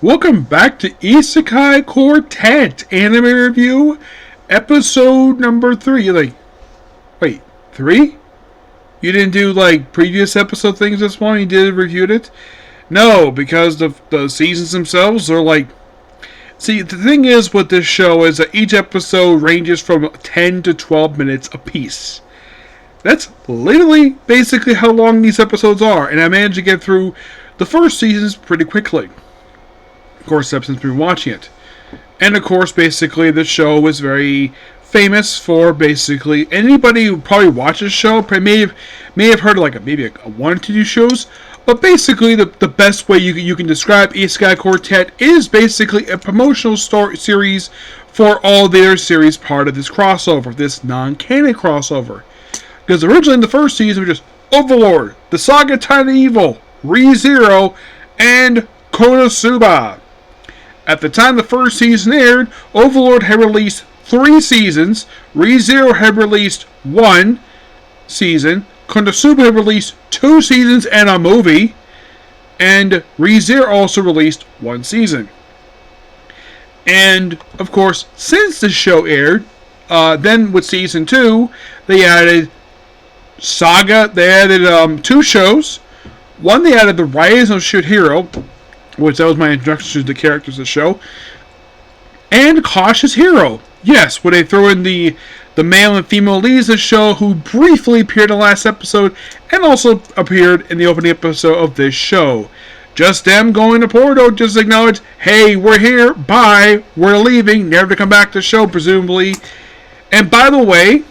Welcome back to Isekai Quartet Anime Review, episode number 3. You're like, wait, 3? You didn't do previous episode things this one? You did reviewed it? No, because the seasons themselves are See, the thing is with this show is that each episode ranges from 10 to 12 minutes apiece. That's literally basically how long these episodes are, and I managed to get through the first seasons pretty quickly. Of course, I've since been watching it. And of course, basically, the show was very famous for basically anybody who probably watches the show may have heard of maybe a one or two shows. But basically, the best way you can describe Isekai Quartet is basically a promotional series for all their series part of this crossover, this non-canon crossover. Because originally in the first season was just Overlord, the Saga Titan Evil, Re:Zero, and Konosuba. At the time the first season aired, Overlord had released 3 seasons, Re:Zero had released 1 season, Konosuba had released 2 seasons and a movie, and Re:Zero also released 1 season. And, of course, since the show aired, then with season 2, they added Saga, they added 2 shows. One, they added The Rise of Shihiro, which that was my introduction to the characters of the show, and Cautious Hero. Yes, where they throw in the male and female leads of the show who briefly appeared in the last episode and also appeared in the opening episode of this show. Just them going to Porto, just acknowledge, hey, we're here, bye, we're leaving, never to come back to the show, presumably. And by the way,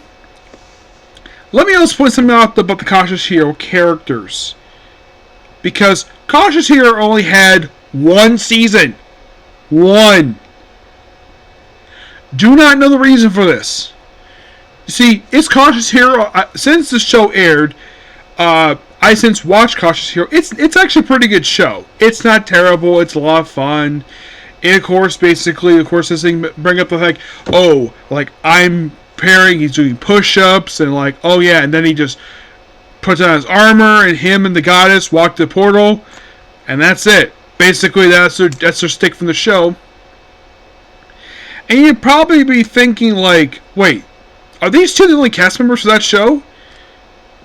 let me also point something out about the Cautious Hero characters. Because Cautious Hero only had 1 season. 1. Do not know the reason for this. You see, it's Cautious Hero. Since the show aired, I since watched Cautious Hero. It's actually a pretty good show. It's not terrible. It's a lot of fun. And of course, basically, this thing bring up the I'm pairing. He's doing push-ups and oh yeah, and then he just puts on his armor and him and the goddess walk to the portal, and that's it. Basically, that's their stick from the show. And you'd probably be thinking wait, are these 2 the only cast members for that show?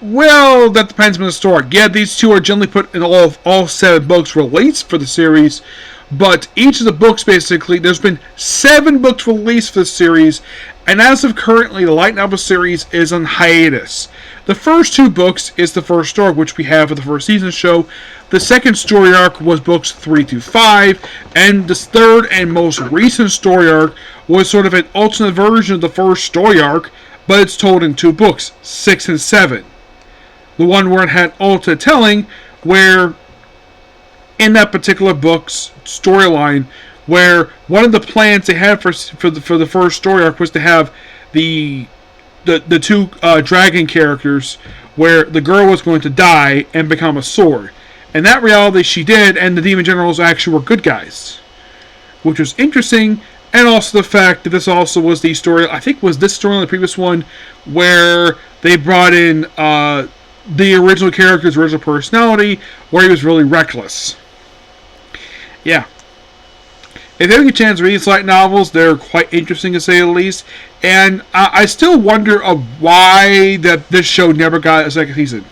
Well, that depends on the story. Yeah, these 2 are generally put in all 7 books released for the series, but each of the books basically, there's been 7 books released for the series, and as of currently, the light novel series is on hiatus. The first 2 books is the first story, which we have for the first season show. The second story arc was books 3 to 5, and the third and most recent story arc was sort of an alternate version of the first story arc, but it's told in 2 books, 6 and 7. The one where it had alternate telling, where in that particular book's storyline, where one of the plans they had for the first story arc was to have the 2 dragon characters, where the girl was going to die and become a sword. In that reality, she did, and the demon generals actually were good guys, which was interesting. And also the fact that this also was the story, I think was this story in the previous one, where they brought in the original character's original personality, where he was really reckless. Yeah. If you have a chance to read these light novels, they're quite interesting to say the least. And I still wonder why that this show never got a second season.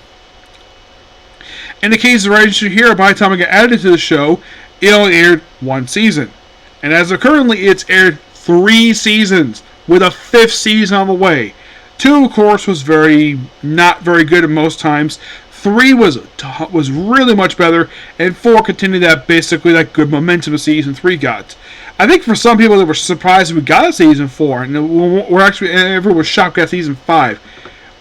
In the case of Rise of Shihiro, by the time I got added to the show, it only aired 1 season. And as of currently, it's aired 3 seasons, with a 5th season on the way. 2, of course, was not very good at most times. 3 was really much better, and 4 continued that good momentum of season 3 got. I think for some people they were surprised we got a season 4, and everyone was shocked we got season 5.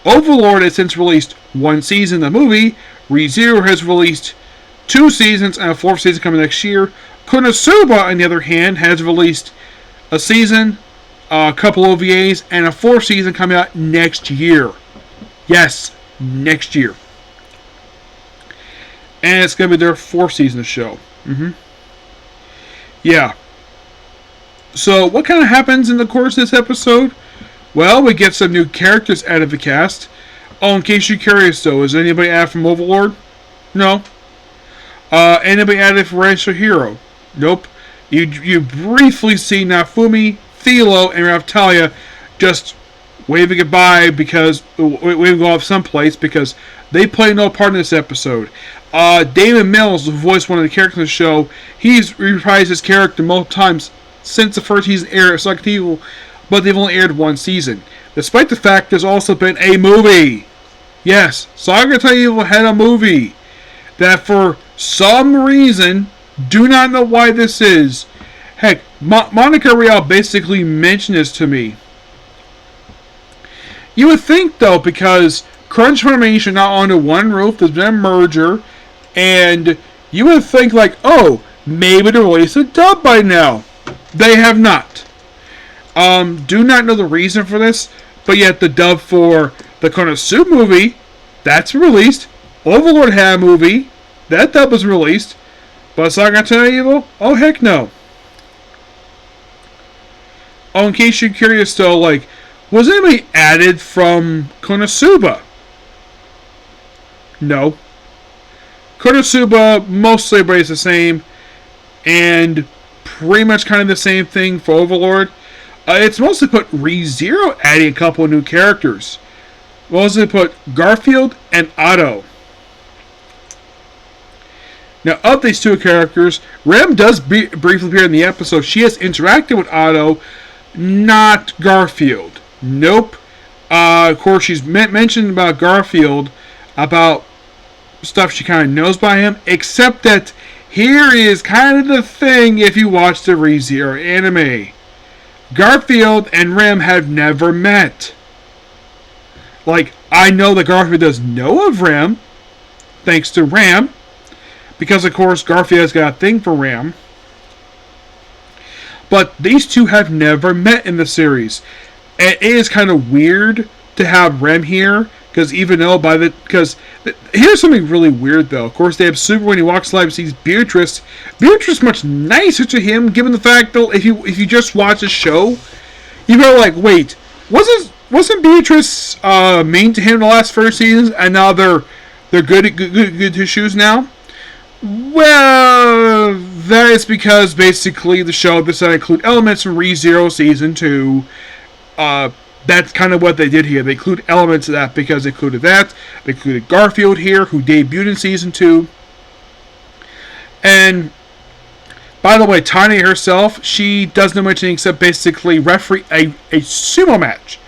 Overlord has since released 1 season of the movie. Re:Zero has released 2 seasons and a 4th season coming next year. Konosuba, on the other hand, has released a season, a couple OVAs, and a 4th season coming out next year. Yes, next year. And it's going to be their 4th season of the show. Yeah. So, what kind of happens in the course of this episode? Well, we get some new characters out of the cast. Oh, in case you're curious, though, is anybody added from Overlord? No. Anybody added from Rise of Shihiro? Nope. You briefly see Nafumi, Philo, and Raftalia just waving goodbye because waving off someplace because they play no part in this episode. Damon Mills, who voiced one of the characters in the show, he's reprised his character multiple times since the first season aired of Silent Evil, but they've only aired one season. Despite the fact there's also been a movie. Yes, Silent Evil had a movie that for some reason, do not know why this is. Heck, Monica Real basically mentioned this to me. You would think, though, because Crunch Funimation are now under one roof, there's been a merger, and you would think, like, oh, maybe they'll release a dub by now. They have not. Do not know the reason for this, but yet the dub for the Konosuba movie, that's released. Overlord had a movie, that dub was released. But Sagatana Evil? Oh, heck no. Oh, in case you're curious though, like, was anybody added from Konosuba? No. Konosuba, mostly everybody's the same, and pretty much kind of the same thing for Overlord. It's mostly put ReZero adding a couple of new characters. Mostly put Garfield and Otto. Now, of these two characters, Rem does briefly appear in the episode. She has interacted with Otto, not Garfield. Nope. Of course, she's mentioned about Garfield, about stuff she kind of knows by him, except that here is kind of the thing if you watch the ReZero anime. Garfield and Rem have never met. Like, I know that Garfield does know of Rem, thanks to Ram, because, of course, Garfield has got a thing for Ram. But these two have never met in the series. And it is kind of weird to have Rem here, because even though here's something really weird, though. Of course, they have Super when he walks live and sees Beatrice. Beatrice is much nicer to him, given the fact that if you just watch the show, you go like, wait, wasn't Beatrice mean to him the last 4 seasons, and now they're good to shoes now? Well, that is because basically the show decided to include elements from ReZero Season 2. That's kind of what they did here. They include elements of that because they included that. They included Garfield here, who debuted in Season 2. And, by the way, Tanya herself, she doesn't know anything except basically referee a sumo match.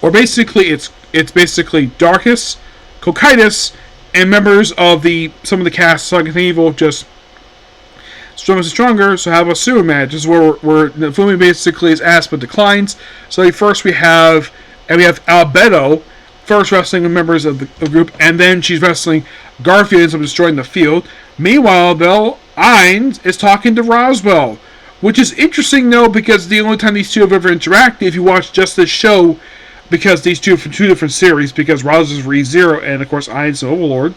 Or basically, it's basically Darkus, Cocytus, and members of some of the cast of Evil just stronger, so have a sumo match. This is where Nafumi basically is asked but declines. So first we have Albedo first wrestling with members of the group, and then she's wrestling Garfield ends up destroying the field. Meanwhile, though, Ainz is talking to Roswell, which is interesting though because the only time these two have ever interacted, if you watch just this show, because these two are from two different series, because Roz is ReZero and of course Ainz is Overlord.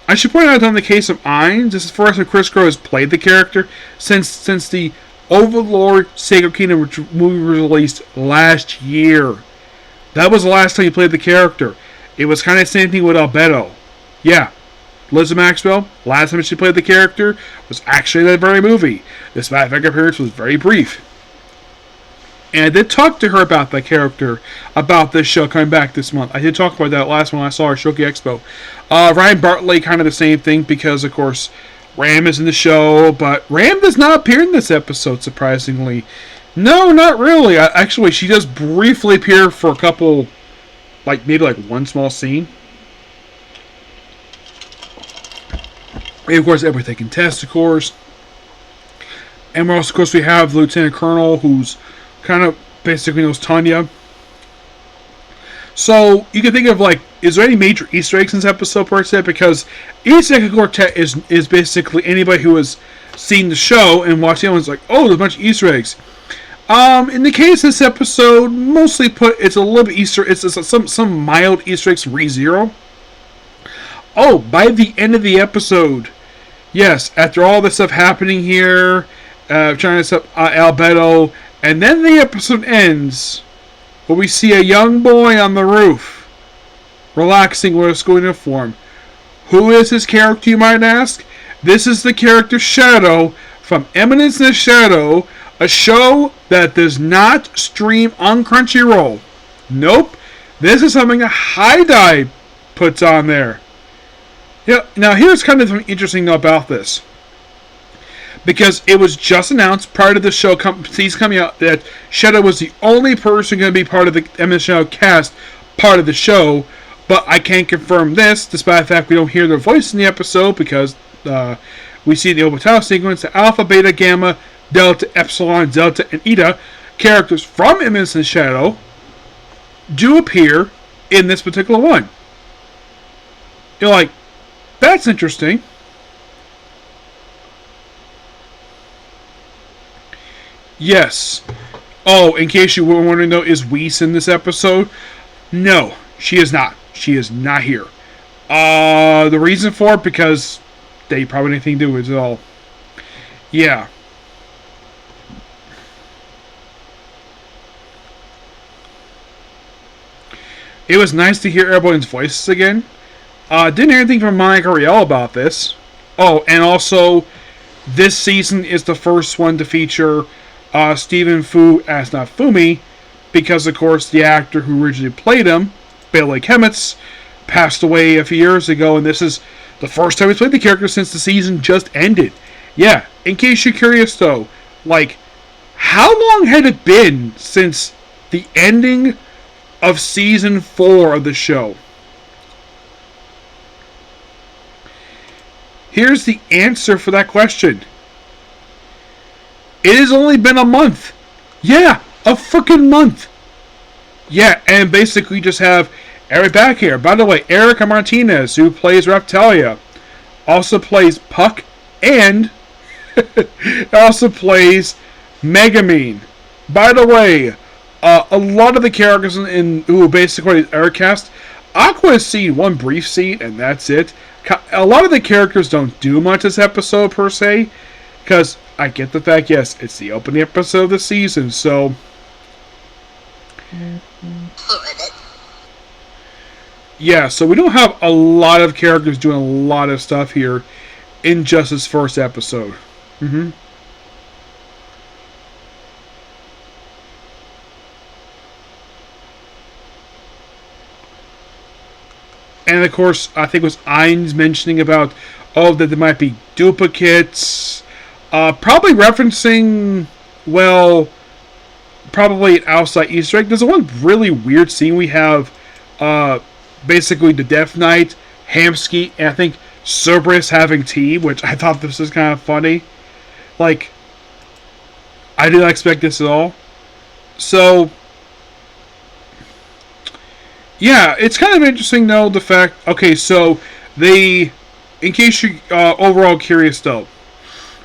I should point out that in the case of Ainz, this is the first time Chris Crow has played the character since the Overlord Sacred Kingdom movie was released last year. That was the last time he played the character. It was kind of the same thing with Albedo. Yeah, Liza Maxwell, last time she played the character was actually that very movie. This fact appearance was very brief. And I did talk to her about that character, about this show coming back this month. I did talk about that last one I saw at Shoki Expo. Ryan Bartley, kind of the same thing, because, of course, Ram is in the show, but Ram does not appear in this episode, surprisingly. No, not really. Actually, she does briefly appear for a couple, maybe one small scene. And, of course, everything can test, of course. And of course, we have Lieutenant Colonel, who's kind of basically knows Tanya. So you can think of is there any major Easter eggs in this episode per se? Because Isekai Quartet is basically anybody who has seen the show and watched the other ones oh, there's a bunch of Easter eggs. In the case of this episode, mostly it's a little bit Easter. It's some mild Easter eggs from ReZero. Oh, by the end of the episode, yes, after all this stuff happening here, trying to set up Albedo. And then the episode ends where we see a young boy on the roof, relaxing with a school uniform. Who is this character, you might ask? This is the character Shadow from Eminence in the Shadow, a show that does not stream on Crunchyroll. Nope. This is something a High Dive puts on there. Yeah. Now, here's kind of something interesting about this. Because it was just announced prior to the show season coming out that Shadow was the only person going to be part of the Eminence Shadow cast, part of the show. But I can't confirm this, despite the fact we don't hear their voice in the episode, because we see the opening title sequence, the Alpha, Beta, Gamma, Delta, Epsilon, Delta, and Eta characters from Eminence in the Shadow do appear in this particular one. You're like, that's interesting. Yes. Oh, in case you were wondering though, is Whis in this episode? No, she is not. She is not here. The reason for it, because they probably had anything to do with it all. Yeah. It was nice to hear everyone's voices again. Didn't hear anything from Monica Riel about this. Oh, and also, this season is the first one to feature Stephen Fu as Nafumi, because of course the actor who originally played him, Bailey Kemitz, passed away a few years ago, and this is the first time he's played the character since the season just ended. Yeah, in case you're curious though, like, how long had it been since the ending of season 4 of the show? Here's the answer for that question. It has only been a month. Yeah, a freaking month. Yeah, and basically just have Eric back here. By the way, Erica Martinez, who plays Reptalia, also plays Puck and also plays Megamine. By the way, a lot of the characters in who basically Eric cast, Aqua has seen one brief scene and that's it. A lot of the characters don't do much this episode per se, because I get the fact, yes, it's the opening episode of the season, so yeah, so we don't have a lot of characters doing a lot of stuff here in just this first episode. And of course, I think it was Ain's mentioning about, that there might be duplicates. Probably referencing, well, probably an outside Easter egg. There's one really weird scene we have, basically the Death Knight, Hamsky, and I think Cerberus having tea, which I thought this was kind of funny. Like, I did not expect this at all. So, yeah, it's kind of interesting though, the fact, okay, so they, in case you're overall curious though,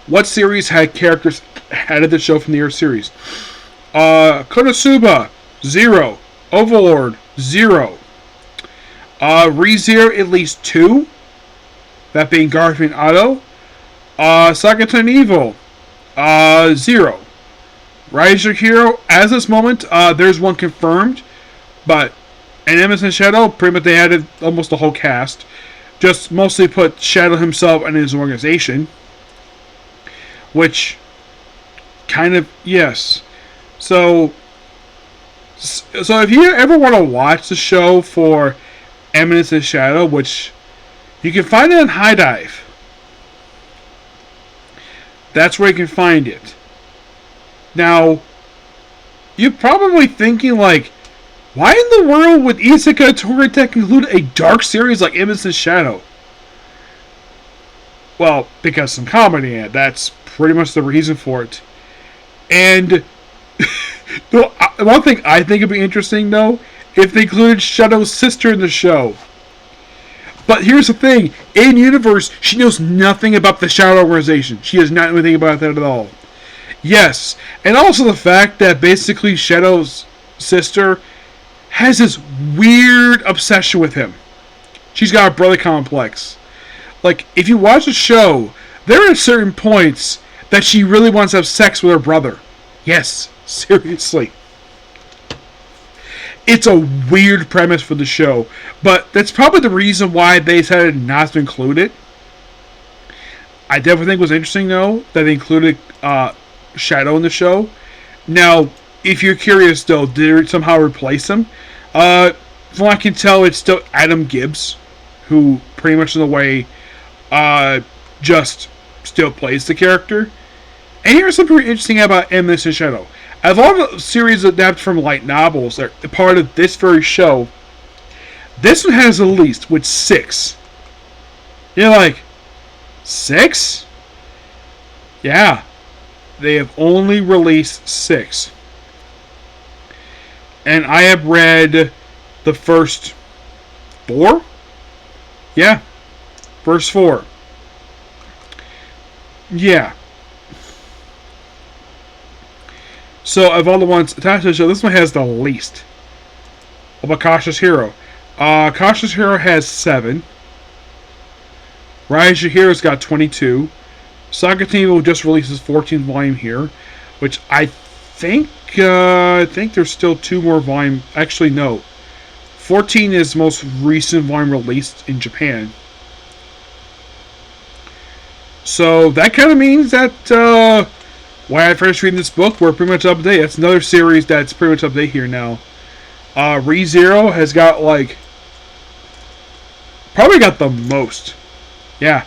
what series had characters added the show from the Earth series? Konosuba, 0. Overlord, 0. ReZero, at least 2. That being Garfield and Otto. Sakata Evil, 0. Rise Your Hero, as this moment, there's one confirmed, but in Emerson Shadow, pretty much they added almost the whole cast. Just mostly put Shadow himself and his organization. Which, kind of, yes. So if you ever want to watch the show for Eminence in Shadow, which you can find it on High Dive. That's where you can find it. Now, you're probably thinking like, why in the world would Isekai Quartet include a dark series like Eminence in Shadow? Well, because some comedy in it. That's pretty much the reason for it. And one thing I think would be interesting, though, if they included Shadow's sister in the show. But here's the thing. In universe, she knows nothing about the Shadow organization. She does not know anything about that at all. Yes. And also the fact that basically Shadow's sister has this weird obsession with him. She's got a brother complex. Like, if you watch the show, there are certain points that she really wants to have sex with her brother. Yes, seriously. It's a weird premise for the show, but that's probably the reason why they decided not to include it. I definitely think it was interesting, though, that they included Shadow in the show. Now, if you're curious, though, did they somehow replace him? From what I can tell, it's still Adam Gibbs, who pretty much in a way just still plays the character. And here's something pretty interesting about Endless and Shadow. Out of all the series adapted from light novels that are part of this very show, this one has the least, with 6. You're like, 6? Yeah. They have only released 6. And I have read the first 4? Yeah. First 4. Yeah. So, of all the ones attached to the show, this one has the least. What about Cautious Hero? Cautious Hero has 7. Rise Your Hero's got 22. Saga Team will just release his 14th volume here, which I think there's still 2 more volumes. Actually, no. 14 is the most recent volume released in Japan. So that kind of means that when I first read this book, we're pretty much up to date. That's another series that's pretty much up to date here now. ReZero has got probably got the most. Yeah.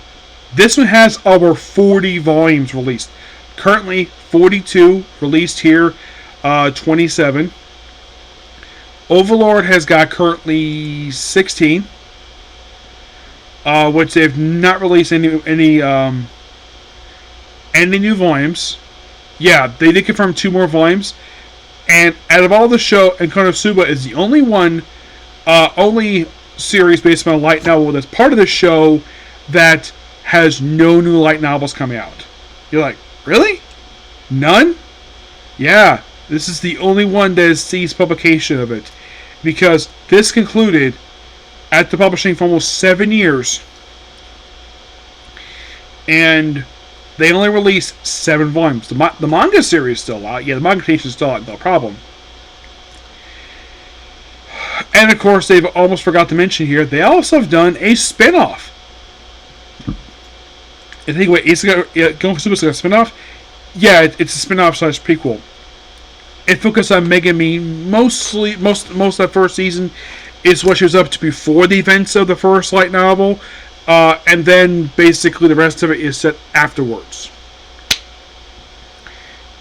This one has over 40 volumes released. Currently 42 released here, 27. Overlord has got currently 16. Which they've not released any new volumes. Yeah, they did confirm 2 more volumes. And out of all the show, and Konosuba is the only only series based on a light novel that's part of the show that has no new light novels coming out. You're like, really? None? Yeah, this is the only one that has ceased publication of it. Because this concluded at the publishing for almost 7 years. And they only released 7 volumes. The manga series is still out. Yeah, the manga creation is still out, no problem. And of course, they've almost forgot to mention here, they also have done a spin-off. I think, wait, Konosuba's a spin-off? Yeah, it's a spin-off / prequel. It focused on Megami most of that first season. Is what she was up to before the events of the first light novel. And then basically the rest of it is set afterwards.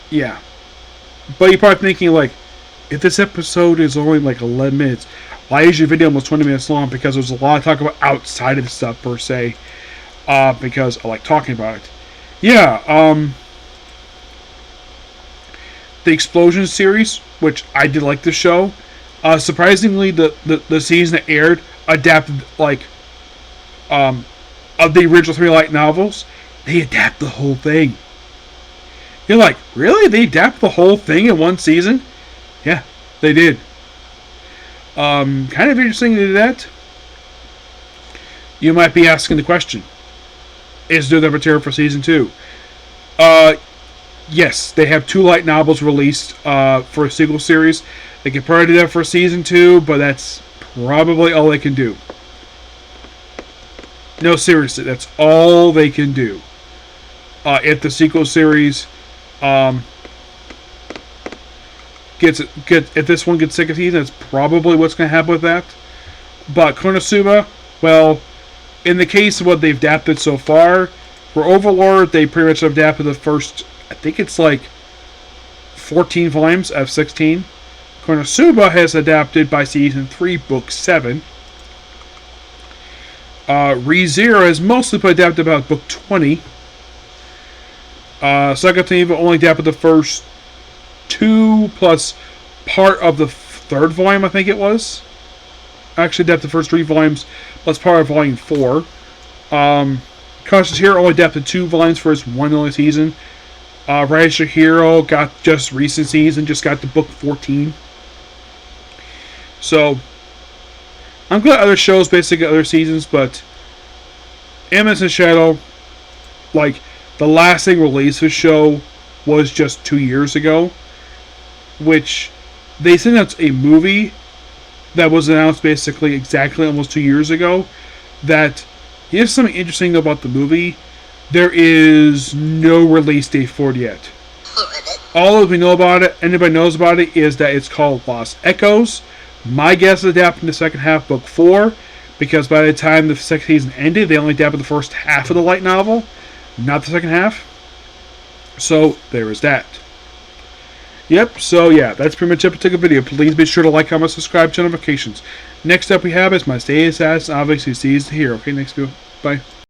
Yeah. But you're probably thinking, if this episode is only 11 minutes, why is your video almost 20 minutes long? Because there's a lot of talk about outside of the stuff, per se. Because I like talking about it. Yeah, the Explosion series, which I did like the show. Surprisingly, the season that aired adapted, of the original 3 light novels, they adapt the whole thing. You're like, really? They adapt the whole thing in one season? Yeah, they did. Kind of interesting to do that. You might be asking the question, is there the material for season 2? Yes, they have 2 light novels released for a sequel series. They could probably do that for season 2, but that's probably all they can do. No, seriously, that's all they can do. If the sequel series if this one gets sick of season, that's probably what's going to happen with that. But Konosuba, well, in the case of what they've adapted so far, for Overlord, they pretty much have adapted the first, I think it's 14 volumes out of 16. Konosuba has adapted by season 3, book 7. ReZero has mostly adapted about book 20. Saga Team only adapted the first 2 plus part of the 3rd volume, I think it was. Actually adapted the first 3 volumes plus part of volume 4. Cautious Hero only adapted 2 volumes for his one only season. Rise Your Hero got just recent season, just got to book 14. So, I'm glad other shows basically other seasons, but Endless and Shadow, the last thing released for the show was just 2 years ago, which they said that's a movie, that was announced basically exactly almost 2 years ago. That here's something interesting about the movie. There is no release date for it yet. All that we know about it, anybody knows about it, is that it's called Lost Echoes. My guess is adapting the second half, book 4, because by the time the second season ended, they only adapted the first half of the light novel, not the second half. So there is that. Yep, so yeah, that's pretty much it for the video. Please be sure to like, comment, subscribe, turn notifications. Next up we have is my Stay Assassin, obviously sees here. Okay, next video. Bye.